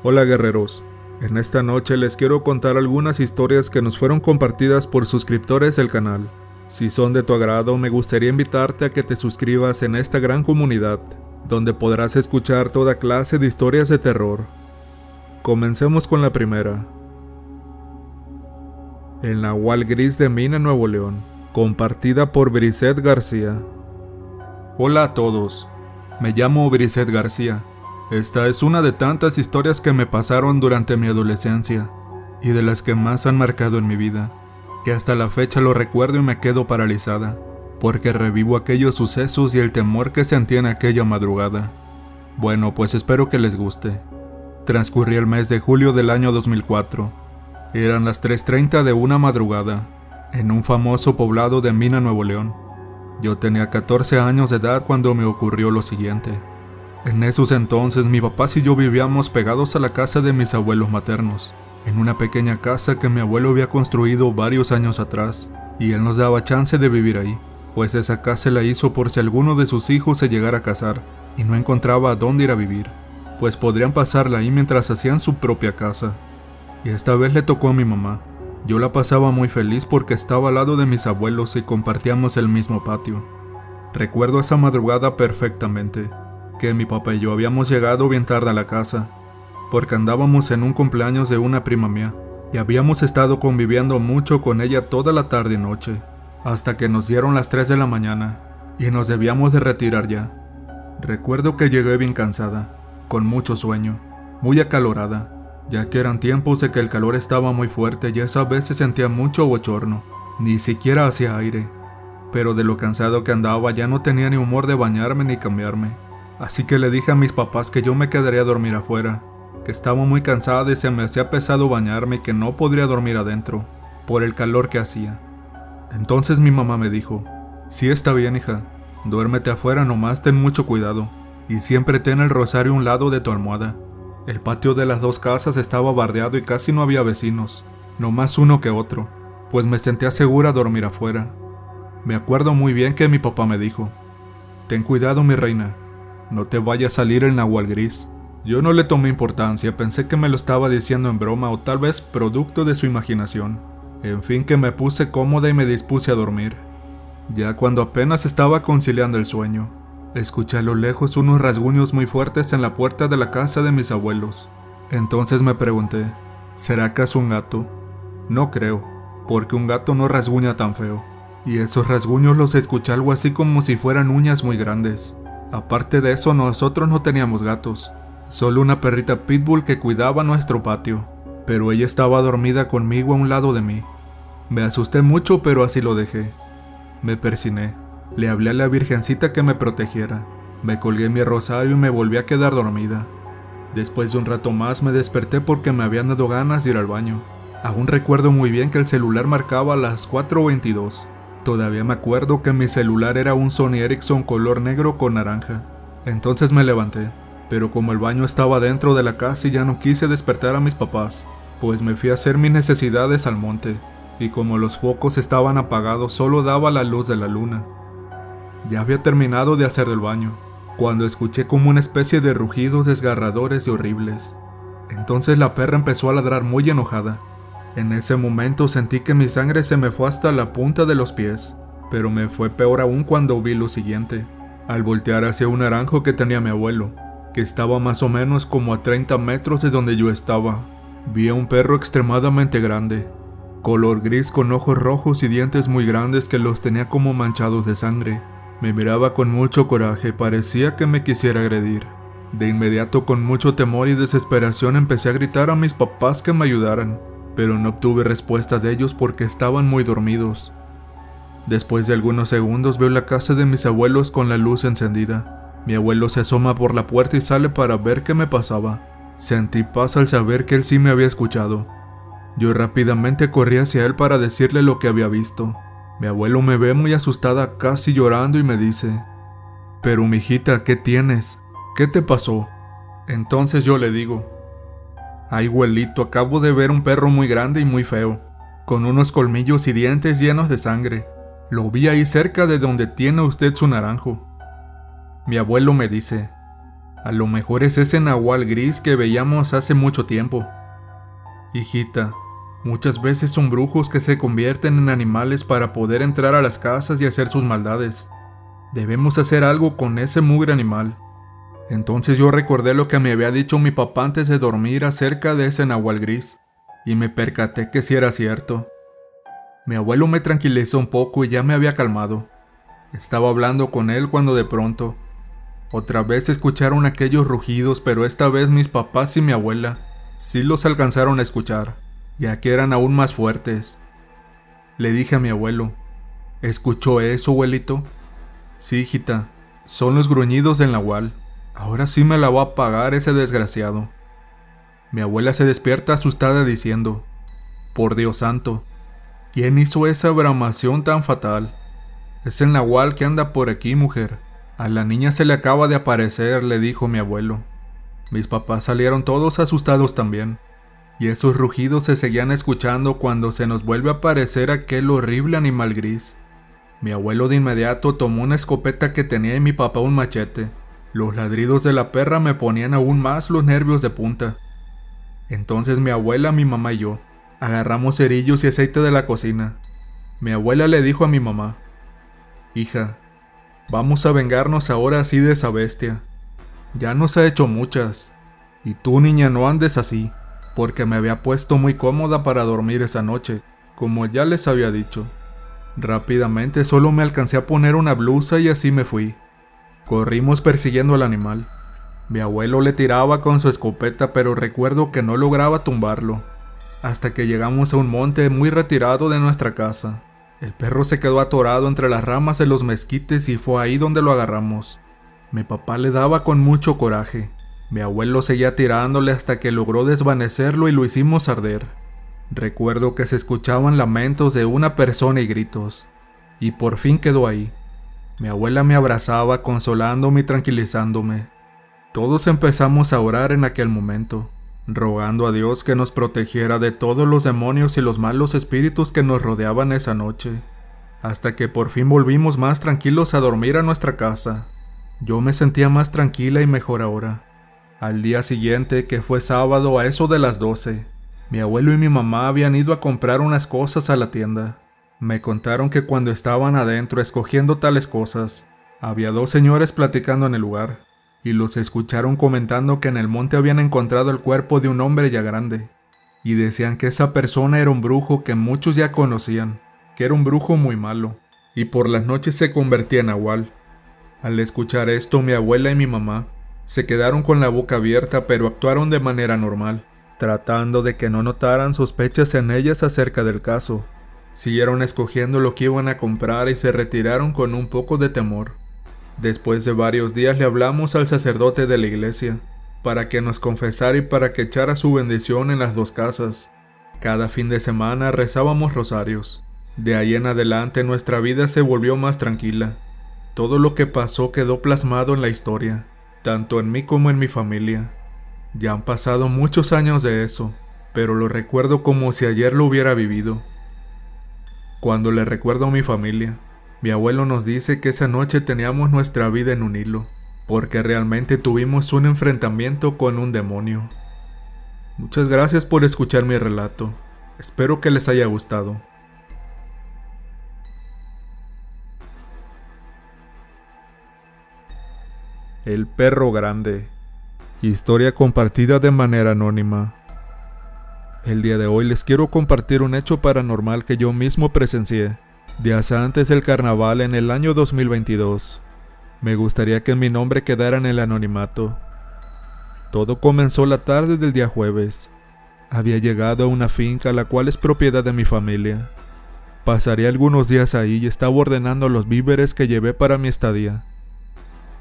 Hola guerreros, en esta noche les quiero contar algunas historias que nos fueron compartidas por suscriptores del canal. Si son de tu agrado, me gustaría invitarte a que te suscribas en esta gran comunidad, donde podrás escuchar toda clase de historias de terror. Comencemos con la primera. El Nahual Gris de Mina, Nuevo León, compartida por Brisette García. Hola a todos, me llamo Brisette García. Esta es una de tantas historias que me pasaron durante mi adolescencia, y de las que más han marcado en mi vida, que hasta la fecha lo recuerdo y me quedo paralizada, porque revivo aquellos sucesos y el temor que sentí en aquella madrugada. Bueno, pues espero que les guste. Transcurría el mes de julio del año 2004. Eran las 3:30 de una madrugada, en un famoso poblado de Mina, Nuevo León. Yo tenía 14 años de edad cuando me ocurrió lo siguiente. En esos entonces mi papá y yo vivíamos pegados a la casa de mis abuelos maternos, en una pequeña casa que mi abuelo había construido varios años atrás, y él nos daba chance de vivir ahí, pues esa casa la hizo por si alguno de sus hijos se llegara a casar y no encontraba a dónde ir a vivir, pues podrían pasarla ahí mientras hacían su propia casa. Y esta vez le tocó a mi mamá. Yo la pasaba muy feliz porque estaba al lado de mis abuelos y compartíamos el mismo patio. Recuerdo esa madrugada perfectamente, que mi papá y yo habíamos llegado bien tarde a la casa, porque andábamos en un cumpleaños de una prima mía, y habíamos estado conviviendo mucho con ella toda la tarde y noche, hasta que nos dieron las 3 de la mañana, y nos debíamos de retirar ya. Recuerdo que llegué bien cansada, con mucho sueño, muy acalorada, ya que eran tiempos de que el calor estaba muy fuerte y esa vez se sentía mucho bochorno, ni siquiera hacía aire, pero de lo cansado que andaba ya no tenía ni humor de bañarme ni cambiarme. Así que le dije a mis papás que yo me quedaría a dormir afuera, que estaba muy cansada y se me hacía pesado bañarme y que no podría dormir adentro, por el calor que hacía. Entonces mi mamá me dijo: sí, está bien, hija, duérmete afuera, nomás ten mucho cuidado, y siempre ten el rosario a un lado de tu almohada. El patio de las dos casas estaba bardeado y casi no había vecinos, nomás uno que otro, pues me sentía segura dormir afuera. Me acuerdo muy bien que mi papá me dijo: ten cuidado, mi reina, no te vaya a salir el Nahual Gris. Yo no le tomé importancia, pensé que me lo estaba diciendo en broma o tal vez producto de su imaginación. En fin, que me puse cómoda y me dispuse a dormir. Ya cuando apenas estaba conciliando el sueño, escuché a lo lejos unos rasguños muy fuertes en la puerta de la casa de mis abuelos. Entonces me pregunté, ¿será acaso un gato? No creo, porque un gato no rasguña tan feo. Y esos rasguños los escuché algo así como si fueran uñas muy grandes. Aparte de eso, nosotros no teníamos gatos, solo una perrita pitbull que cuidaba nuestro patio, pero ella estaba dormida conmigo a un lado de mí. Me asusté mucho, pero así lo dejé. Me persiné, le hablé a la virgencita que me protegiera, me colgué mi rosario y me volví a quedar dormida. Después de un rato más me desperté porque me habían dado ganas de ir al baño. Aún recuerdo muy bien que el celular marcaba las 4:22. Todavía me acuerdo que mi celular era un Sony Ericsson color negro con naranja. Entonces me levanté, pero como el baño estaba dentro de la casa y ya no quise despertar a mis papás, pues me fui a hacer mis necesidades al monte, y como los focos estaban apagados solo daba la luz de la luna. Ya había terminado de hacer el baño, cuando escuché como una especie de rugidos desgarradores y horribles. Entonces la perra empezó a ladrar muy enojada. En ese momento sentí que mi sangre se me fue hasta la punta de los pies, pero me fue peor aún cuando vi lo siguiente. Al voltear hacia un naranjo que tenía mi abuelo, que estaba más o menos como a 30 metros de donde yo estaba, vi a un perro extremadamente grande, color gris con ojos rojos y dientes muy grandes que los tenía como manchados de sangre. Me miraba con mucho coraje, parecía que me quisiera agredir. De inmediato, con mucho temor y desesperación, empecé a gritar a mis papás que me ayudaran, pero no obtuve respuesta de ellos porque estaban muy dormidos. Después de algunos segundos veo la casa de mis abuelos con la luz encendida. Mi abuelo se asoma por la puerta y sale para ver qué me pasaba. Sentí paz al saber que él sí me había escuchado. Yo rápidamente corrí hacia él para decirle lo que había visto. Mi abuelo me ve muy asustada, casi llorando, y me dice: pero mijita, ¿qué tienes? ¿Qué te pasó? Entonces yo le digo: ay, abuelito, acabo de ver un perro muy grande y muy feo, con unos colmillos y dientes llenos de sangre. Lo vi ahí cerca de donde tiene usted su naranjo. Mi abuelo me dice: A lo mejor es ese nahual gris que veíamos hace mucho tiempo. Hijita, muchas veces son brujos que se convierten en animales para poder entrar a las casas y hacer sus maldades. Debemos hacer algo con ese mugre animal. Entonces yo recordé lo que me había dicho mi papá antes de dormir acerca de ese nahual gris, y me percaté que sí era cierto. Mi abuelo me tranquilizó un poco y ya me había calmado. Estaba hablando con él cuando de pronto, otra vez escucharon aquellos rugidos, pero esta vez mis papás y mi abuela sí los alcanzaron a escuchar, ya que eran aún más fuertes. Le dije a mi abuelo, ¿escuchó eso, abuelito? Sí, hijita, son los gruñidos del nahual. Ahora sí me la va a pagar ese desgraciado. Mi abuela se despierta asustada diciendo, por Dios santo, ¿quién hizo esa bramación tan fatal? Es el nahual que anda por aquí, mujer. A la niña se le acaba de aparecer, le dijo mi abuelo. Mis papás salieron todos asustados también, y esos rugidos se seguían escuchando cuando se nos vuelve a aparecer aquel horrible animal gris. Mi abuelo de inmediato tomó una escopeta que tenía y mi papá un machete. Los ladridos de la perra me ponían aún más los nervios de punta. Entonces mi abuela, mi mamá y yo agarramos cerillos y aceite de la cocina. Mi abuela le dijo a mi mamá, hija, vamos a vengarnos ahora así de esa bestia. Ya nos ha hecho muchas. Y tú, niña, no andes así, porque me había puesto muy cómoda para dormir esa noche, como ya les había dicho. Rápidamente solo me alcancé a poner una blusa y así me fui. Corrimos persiguiendo al animal. Mi abuelo le tiraba con su escopeta, pero recuerdo que no lograba tumbarlo. Hasta que llegamos a un monte muy retirado de nuestra casa. El perro se quedó atorado entre las ramas de los mezquites y fue ahí donde lo agarramos. Mi papá le daba con mucho coraje. Mi abuelo seguía tirándole hasta que logró desvanecerlo y lo hicimos arder. Recuerdo que se escuchaban lamentos de una persona y gritos. Y por fin quedó ahí. Mi abuela me abrazaba, consolándome y tranquilizándome. Todos empezamos a orar en aquel momento, rogando a Dios que nos protegiera de todos los demonios y los malos espíritus que nos rodeaban esa noche, hasta que por fin volvimos más tranquilos a dormir a nuestra casa. Yo me sentía más tranquila y mejor ahora. Al día siguiente, que fue sábado a eso de las 12, mi abuelo y mi mamá habían ido a comprar unas cosas a la tienda. Me contaron que cuando estaban adentro escogiendo tales cosas, había dos señores platicando en el lugar, y los escucharon comentando que en el monte habían encontrado el cuerpo de un hombre ya grande, y decían que esa persona era un brujo que muchos ya conocían, que era un brujo muy malo, y por las noches se convertía en nahual. Al escuchar esto, mi abuela y mi mamá se quedaron con la boca abierta, pero actuaron de manera normal, tratando de que no notaran sospechas en ellas acerca del caso. Siguieron escogiendo lo que iban a comprar y se retiraron con un poco de temor. Después de varios días le hablamos al sacerdote de la iglesia para que nos confesara y para que echara su bendición en las dos casas. Cada fin de semana rezábamos rosarios. De ahí en adelante nuestra vida se volvió más tranquila. Todo lo que pasó quedó plasmado en la historia, tanto en mí como en mi familia. Ya han pasado muchos años de eso, pero lo recuerdo como si ayer lo hubiera vivido. Cuando le recuerdo a mi familia, mi abuelo nos dice que esa noche teníamos nuestra vida en un hilo, porque realmente tuvimos un enfrentamiento con un demonio. Muchas gracias por escuchar mi relato. Espero que les haya gustado. El perro grande. Historia compartida de manera anónima. El día de hoy les quiero compartir un hecho paranormal que yo mismo presencié, días antes del carnaval en el año 2022. Me gustaría que mi nombre quedara en el anonimato. Todo comenzó la tarde del día jueves. Había llegado a una finca la cual es propiedad de mi familia. Pasaría algunos días ahí y estaba ordenando los víveres que llevé para mi estadía.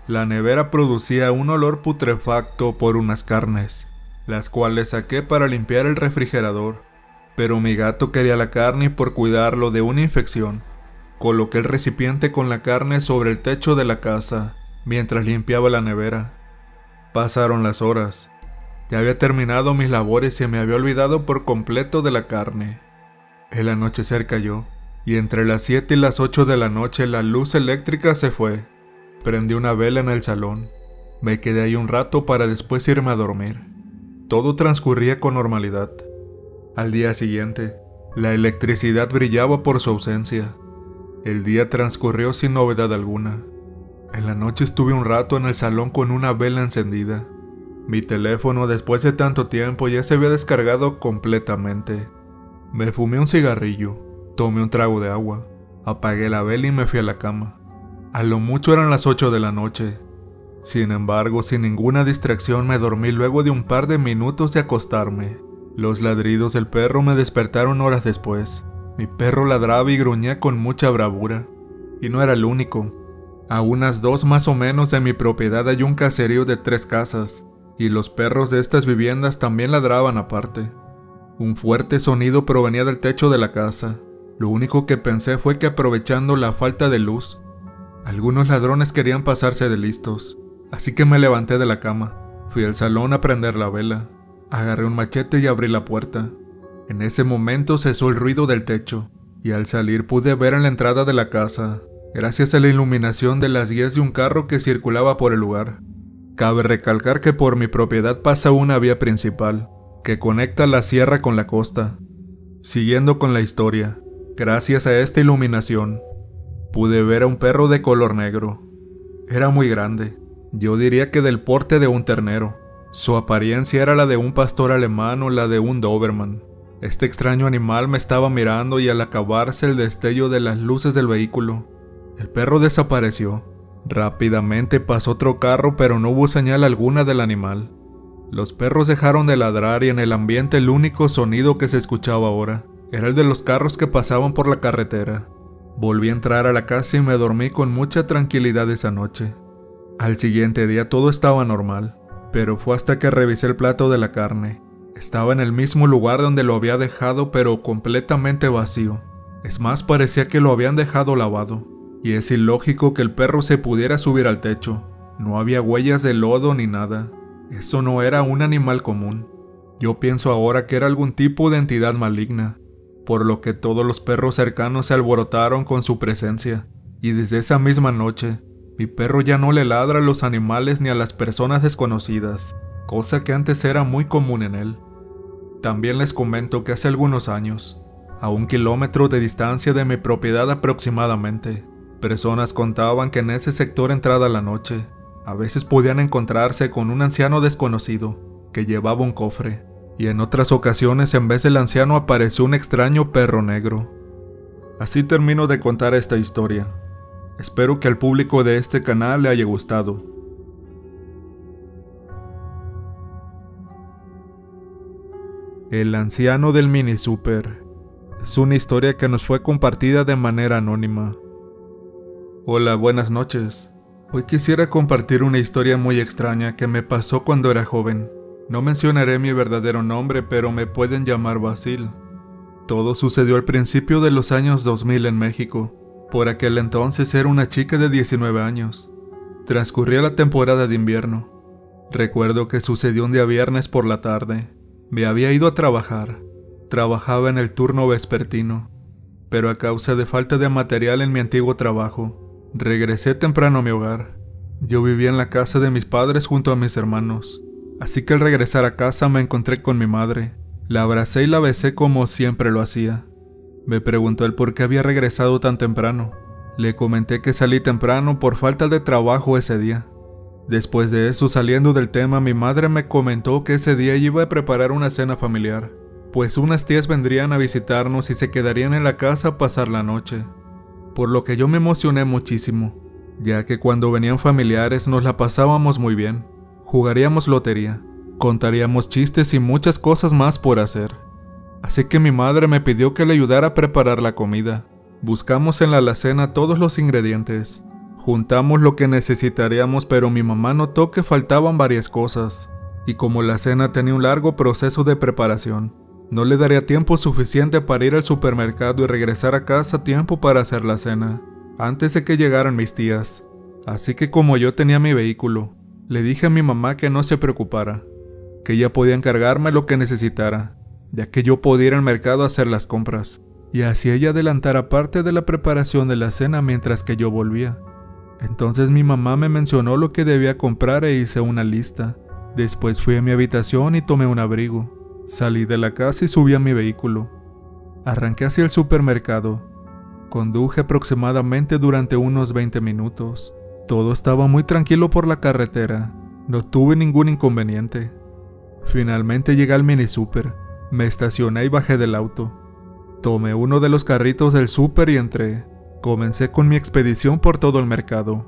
La nevera producía un olor putrefacto por unas carnes, las cuales saqué para limpiar el refrigerador, pero mi gato quería la carne y por cuidarlo de una infección, coloqué el recipiente con la carne sobre el techo de la casa, mientras limpiaba la nevera. Pasaron las horas. Ya había terminado mis labores y me había olvidado por completo de la carne. El anochecer cayó, y entre las 7 y las 8 de la noche la luz eléctrica se fue. Prendí una vela en el salón. Me quedé ahí un rato para después irme a dormir. Todo transcurría con normalidad. Al día siguiente, la electricidad brillaba por su ausencia. El día transcurrió sin novedad alguna. En la noche estuve un rato en el salón con una vela encendida. Mi teléfono, después de tanto tiempo, ya se había descargado completamente. Me fumé un cigarrillo, tomé un trago de agua, apagué la vela y me fui a la cama. A lo mucho eran las 8 de la noche. Sin embargo, sin ninguna distracción me dormí luego de un par de minutos de acostarme. Los ladridos del perro me despertaron horas después. Mi perro ladraba y gruñía con mucha bravura. Y no era el único. A unas 2 más o menos de mi propiedad hay un caserío de 3 casas, y los perros de estas viviendas también ladraban aparte. Un fuerte sonido provenía del techo de la casa. Lo único que pensé fue que aprovechando la falta de luz, algunos ladrones querían pasarse de listos. Así que me levanté de la cama, fui al salón a prender la vela, agarré un machete y abrí la puerta. En ese momento cesó el ruido del techo, y al salir pude ver en la entrada de la casa, gracias a la iluminación de las guías de un carro que circulaba por el lugar. Cabe recalcar que por mi propiedad pasa una vía principal, que conecta la sierra con la costa. Siguiendo con la historia, gracias a esta iluminación, pude ver a un perro de color negro. Era muy grande. Yo diría que del porte de un ternero. Su apariencia era la de un pastor alemán o la de un Doberman. Este extraño animal me estaba mirando y al acabarse el destello de las luces del vehículo, el perro desapareció. Rápidamente pasó otro carro, pero no hubo señal alguna del animal. Los perros dejaron de ladrar y en el ambiente el único sonido que se escuchaba ahora era el de los carros que pasaban por la carretera. Volví a entrar a la casa y me dormí con mucha tranquilidad esa noche. Al siguiente día todo estaba normal, pero fue hasta que revisé el plato de la carne. Estaba en el mismo lugar donde lo había dejado, pero completamente vacío. Es más, parecía que lo habían dejado lavado. Y es ilógico que el perro se pudiera subir al techo. No había huellas de lodo ni nada. Eso no era un animal común. Yo pienso ahora que era algún tipo de entidad maligna, por lo que todos los perros cercanos se alborotaron con su presencia. Y desde esa misma noche, mi perro ya no le ladra a los animales ni a las personas desconocidas, cosa que antes era muy común en él. También les comento que hace algunos años, a 1 kilómetro de distancia de mi propiedad aproximadamente, personas contaban que en ese sector entrada la noche, a veces podían encontrarse con un anciano desconocido que llevaba un cofre, y en otras ocasiones en vez del anciano apareció un extraño perro negro. Así termino de contar esta historia. Espero que al público de este canal le haya gustado. El anciano del mini super. Es una historia que nos fue compartida de manera anónima. Hola, buenas noches. Hoy quisiera compartir una historia muy extraña que me pasó cuando era joven. No mencionaré mi verdadero nombre, pero me pueden llamar Basil. Todo sucedió al principio de los años 2000 en México. Por aquel entonces era una chica de 19 años. Transcurría la temporada de invierno. Recuerdo que sucedió un día viernes por la tarde. Me había ido a trabajar. Trabajaba en el turno vespertino, pero a causa de falta de material en mi antiguo trabajo, regresé temprano a mi hogar. Yo vivía en la casa de mis padres junto a mis hermanos, así que al regresar a casa me encontré con mi madre. La abracé y la besé como siempre lo hacía. Me preguntó el por qué había regresado tan temprano. Le comenté que salí temprano por falta de trabajo ese día. Después de eso, saliendo del tema, mi madre me comentó que ese día iba a preparar una cena familiar, pues unas tías vendrían a visitarnos y se quedarían en la casa a pasar la noche. Por lo que yo me emocioné muchísimo, ya que cuando venían familiares nos la pasábamos muy bien. Jugaríamos lotería, contaríamos chistes y muchas cosas más por hacer. Así que mi madre me pidió que le ayudara a preparar la comida. Buscamos en la alacena todos los ingredientes. Juntamos lo que necesitaríamos, pero mi mamá notó que faltaban varias cosas. Y como la cena tenía un largo proceso de preparación, no le daría tiempo suficiente para ir al supermercado y regresar a casa a tiempo para hacer la cena, antes de que llegaran mis tías. Así que como yo tenía mi vehículo, le dije a mi mamá que no se preocupara, que ella podía encargarme lo que necesitara, ya que yo podía ir al mercado a hacer las compras, y así ella adelantara parte de la preparación de la cena mientras que yo volvía. Entonces mi mamá me mencionó lo que debía comprar e hice una lista. Después fui a mi habitación y tomé un abrigo. Salí de la casa y subí a mi vehículo. Arranqué hacia el supermercado. Conduje aproximadamente durante unos 20 minutos. Todo estaba muy tranquilo por la carretera. No tuve ningún inconveniente. Finalmente llegué al mini super. Me estacioné y bajé del auto. Tomé uno de los carritos del súper y entré. Comencé con mi expedición por todo el mercado.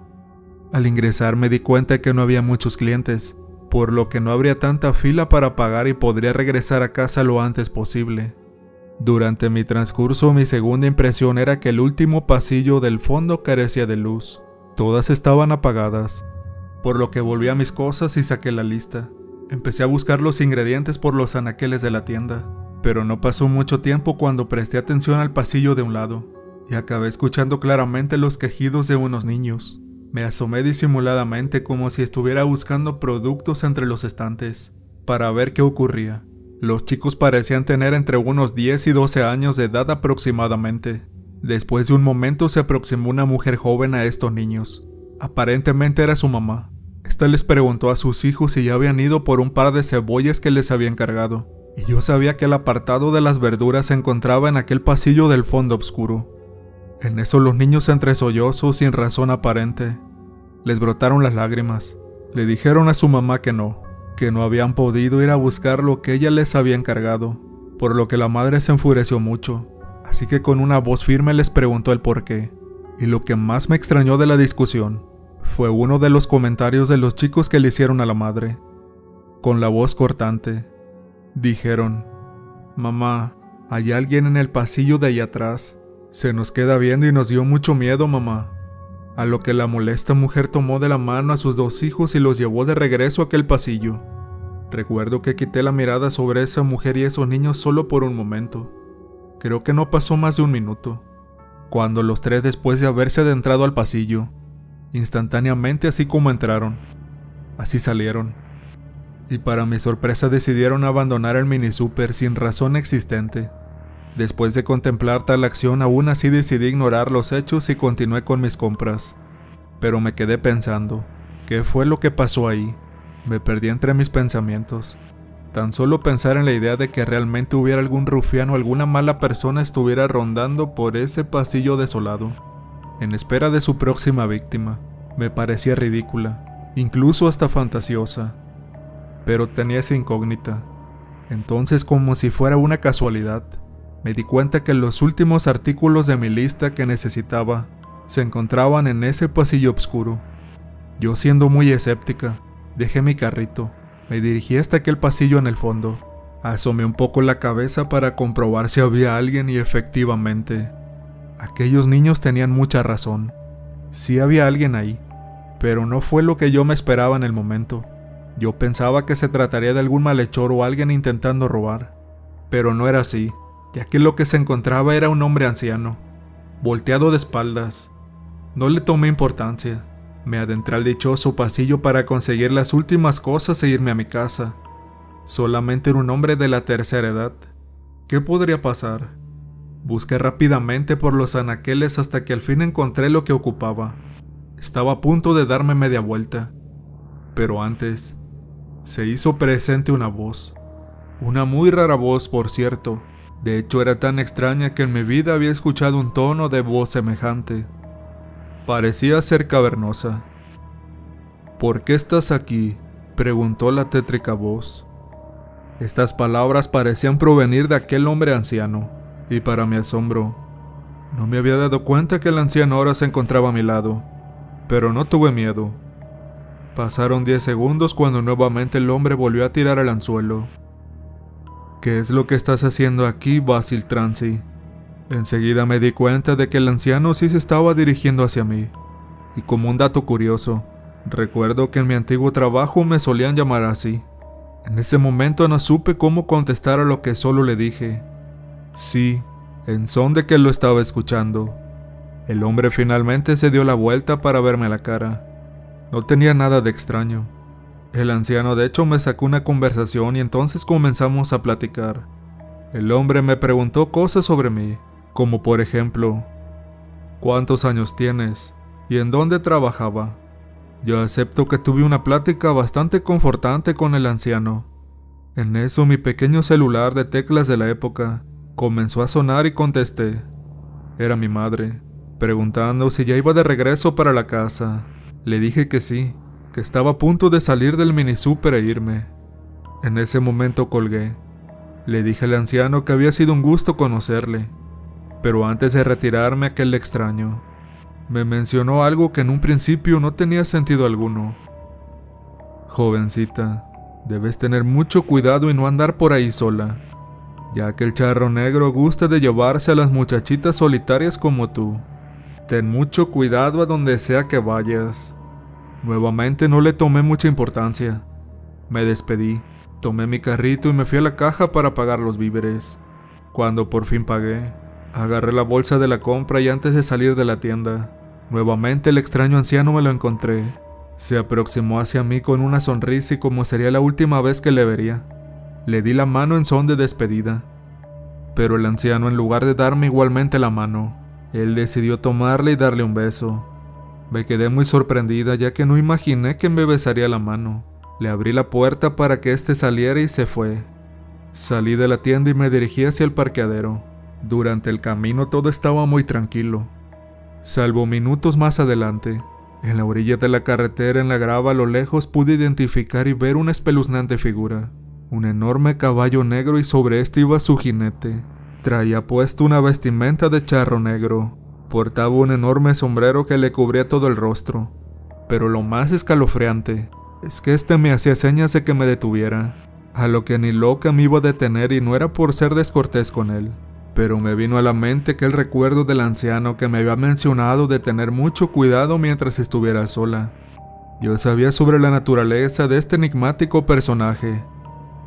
Al ingresar me di cuenta de que no había muchos clientes, por lo que no habría tanta fila para pagar y podría regresar a casa lo antes posible. Durante mi transcurso, mi segunda impresión era que el último pasillo del fondo carecía de luz. Todas estaban apagadas, por lo que volví a mis cosas y saqué la lista. Empecé a buscar los ingredientes por los anaqueles de la tienda, pero no pasó mucho tiempo cuando presté atención al pasillo de un lado, y acabé escuchando claramente los quejidos de unos niños. Me asomé disimuladamente como si estuviera buscando productos entre los estantes, para ver qué ocurría. Los chicos parecían tener entre unos 10 y 12 años de edad aproximadamente. Después de un momento se aproximó una mujer joven a estos niños. Aparentemente era su mamá. Esta les preguntó a sus hijos si ya habían ido por un par de cebollas que les había encargado, y yo sabía que el apartado de las verduras se encontraba en aquel pasillo del fondo oscuro. En eso los niños entre sollozos sin razón aparente. Les brotaron las lágrimas. Le dijeron a su mamá que no habían podido ir a buscar lo que ella les había encargado, por lo que la madre se enfureció mucho, así que con una voz firme les preguntó el por qué. Y lo que más me extrañó de la discusión fue uno de los comentarios de los chicos que le hicieron a la madre. Con la voz cortante, dijeron: «Mamá, hay alguien en el pasillo de allá atrás. Se nos queda viendo y nos dio mucho miedo, mamá». A lo que la molesta mujer tomó de la mano a sus dos hijos y los llevó de regreso a aquel pasillo. Recuerdo que quité la mirada sobre esa mujer y esos niños solo por un momento. Creo que no pasó más de un minuto, cuando los tres, después de haberse adentrado al pasillo, instantáneamente, así como entraron, así salieron. Y para mi sorpresa decidieron abandonar el mini super sin razón existente. Después de contemplar tal acción, aún así decidí ignorar los hechos y continué con mis compras. Pero me quedé pensando, ¿qué fue lo que pasó ahí? Me perdí entre mis pensamientos. Tan solo pensar en la idea de que realmente hubiera algún rufián o alguna mala persona estuviera rondando por ese pasillo desolado, en espera de su próxima víctima, me parecía ridícula, incluso hasta fantasiosa. Pero tenía esa incógnita. Entonces, como si fuera una casualidad, me di cuenta que los últimos artículos de mi lista que necesitaba se encontraban en ese pasillo oscuro. Yo, siendo muy escéptica, dejé mi carrito, me dirigí hasta aquel pasillo en el fondo. Asomé un poco la cabeza para comprobar si había alguien y efectivamente, aquellos niños tenían mucha razón. Sí había alguien ahí, pero no fue lo que yo me esperaba en el momento. Yo pensaba que se trataría de algún malhechor o alguien intentando robar, pero no era así, ya que lo que se encontraba era un hombre anciano, volteado de espaldas. No le tomé importancia. Me adentré al dichoso pasillo para conseguir las últimas cosas e irme a mi casa. Solamente era un hombre de la tercera edad. ¿Qué podría pasar? Busqué rápidamente por los anaqueles hasta que al fin encontré lo que ocupaba. Estaba a punto de darme media vuelta, pero antes se hizo presente una voz. Una muy rara voz, por cierto. De hecho, era tan extraña que en mi vida había escuchado un tono de voz semejante. Parecía ser cavernosa. «¿Por qué estás aquí?», preguntó la tétrica voz. Estas palabras parecían provenir de aquel hombre anciano, y para mi asombro, no me había dado cuenta que el anciano ahora se encontraba a mi lado, pero no tuve miedo. Pasaron 10 segundos cuando nuevamente el hombre volvió a tirar el anzuelo. «¿Qué es lo que estás haciendo aquí, Basil Trancy?». Enseguida me di cuenta de que el anciano sí se estaba dirigiendo hacia mí. Y como un dato curioso, recuerdo que en mi antiguo trabajo me solían llamar así. En ese momento no supe cómo contestar a lo que solo le dije «sí», en son de que lo estaba escuchando. El hombre finalmente se dio la vuelta para verme la cara. No tenía nada de extraño. El anciano de hecho me sacó una conversación y entonces comenzamos a platicar. El hombre me preguntó cosas sobre mí, como por ejemplo, «¿Cuántos años tienes? ¿Y en dónde trabajaba? Yo acepto que tuve una plática bastante confortante con el anciano. En eso mi pequeño celular de teclas de la época comenzó a sonar y contesté. Era mi madre, preguntando si ya iba de regreso para la casa. Le dije que sí, que estaba a punto de salir del mini súper e irme. En ese momento colgué. Le dije al anciano que había sido un gusto conocerle, pero antes de retirarme aquel extraño me mencionó algo que en un principio no tenía sentido alguno. Jovencita, debes tener mucho cuidado y no andar por ahí sola, ya que el charro negro gusta de llevarse a las muchachitas solitarias como tú. Ten mucho cuidado a donde sea que vayas. Nuevamente no le tomé mucha importancia. Me despedí, tomé mi carrito y me fui a la caja para pagar los víveres. Cuando por fin pagué, agarré la bolsa de la compra y antes de salir de la tienda, nuevamente el extraño anciano me lo encontré. Se aproximó hacia mí con una sonrisa y como sería la última vez que le vería. Le di la mano en son de despedida. Pero el anciano, en lugar de darme igualmente la mano, él decidió tomarle y darle un beso. Me quedé muy sorprendida ya que no imaginé que me besaría la mano. Le abrí la puerta para que éste saliera y se fue. Salí de la tienda y me dirigí hacia el parqueadero. Durante el camino todo estaba muy tranquilo, salvo minutos más adelante. En la orilla de la carretera, en la grava a lo lejos, pude identificar y ver una espeluznante figura. Un enorme caballo negro y sobre este iba su jinete. Traía puesto una vestimenta de charro negro. Portaba un enorme sombrero que le cubría todo el rostro. Pero lo más escalofriante es que este me hacía señas de que me detuviera, a lo que ni loca me iba a detener y no era por ser descortés con él. Pero me vino a la mente aquel recuerdo del anciano que me había mencionado de tener mucho cuidado mientras estuviera sola. Yo sabía sobre la naturaleza de este enigmático personaje,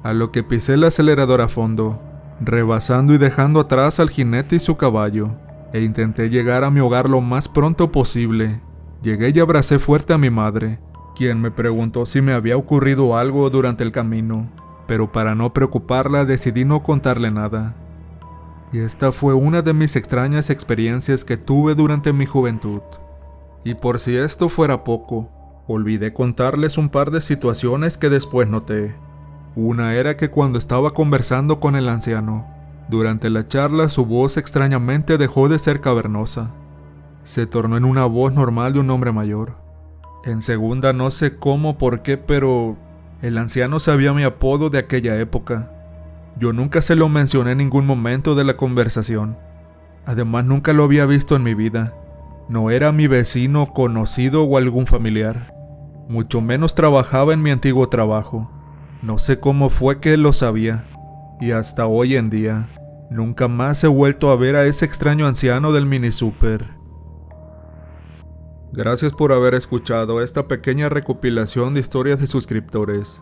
a lo que pisé el acelerador a fondo, rebasando y dejando atrás al jinete y su caballo, e intenté llegar a mi hogar lo más pronto posible. Llegué y abracé fuerte a mi madre, quien me preguntó si me había ocurrido algo durante el camino, pero para no preocuparla decidí no contarle nada. Y esta fue una de mis extrañas experiencias que tuve durante mi juventud. Y por si esto fuera poco, olvidé contarles un par de situaciones que después noté. Una era que cuando estaba conversando con el anciano, durante la charla su voz extrañamente dejó de ser cavernosa. Se tornó en una voz normal de un hombre mayor. En segunda, no sé cómo o por qué, pero el anciano sabía mi apodo de aquella época. Yo nunca se lo mencioné en ningún momento de la conversación. Además, nunca lo había visto en mi vida. No era mi vecino, conocido o algún familiar. Mucho menos trabajaba en mi antiguo trabajo. No sé cómo fue que él lo sabía. Y hasta hoy en día, nunca más he vuelto a ver a ese extraño anciano del mini súper. Gracias por haber escuchado esta pequeña recopilación de historias de suscriptores.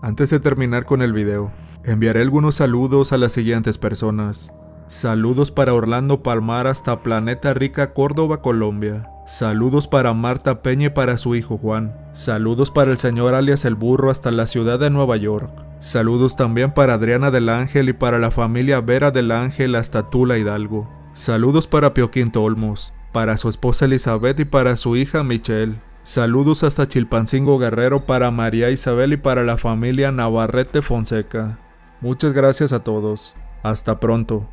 Antes de terminar con el video, enviaré algunos saludos a las siguientes personas. Saludos para Orlando Palmar hasta Planeta Rica, Córdoba, Colombia. Saludos para Marta Peña y para su hijo Juan. Saludos para el señor alias El Burro hasta la ciudad de Nueva York. Saludos también para Adriana del Ángel y para la familia Vera del Ángel hasta Tula, Hidalgo. Saludos para Pio Quinto Olmos, para su esposa Elizabeth y para su hija Michelle. Saludos hasta Chilpancingo Guerrero para María Isabel y para la familia Navarrete Fonseca. Muchas gracias a todos. Hasta pronto.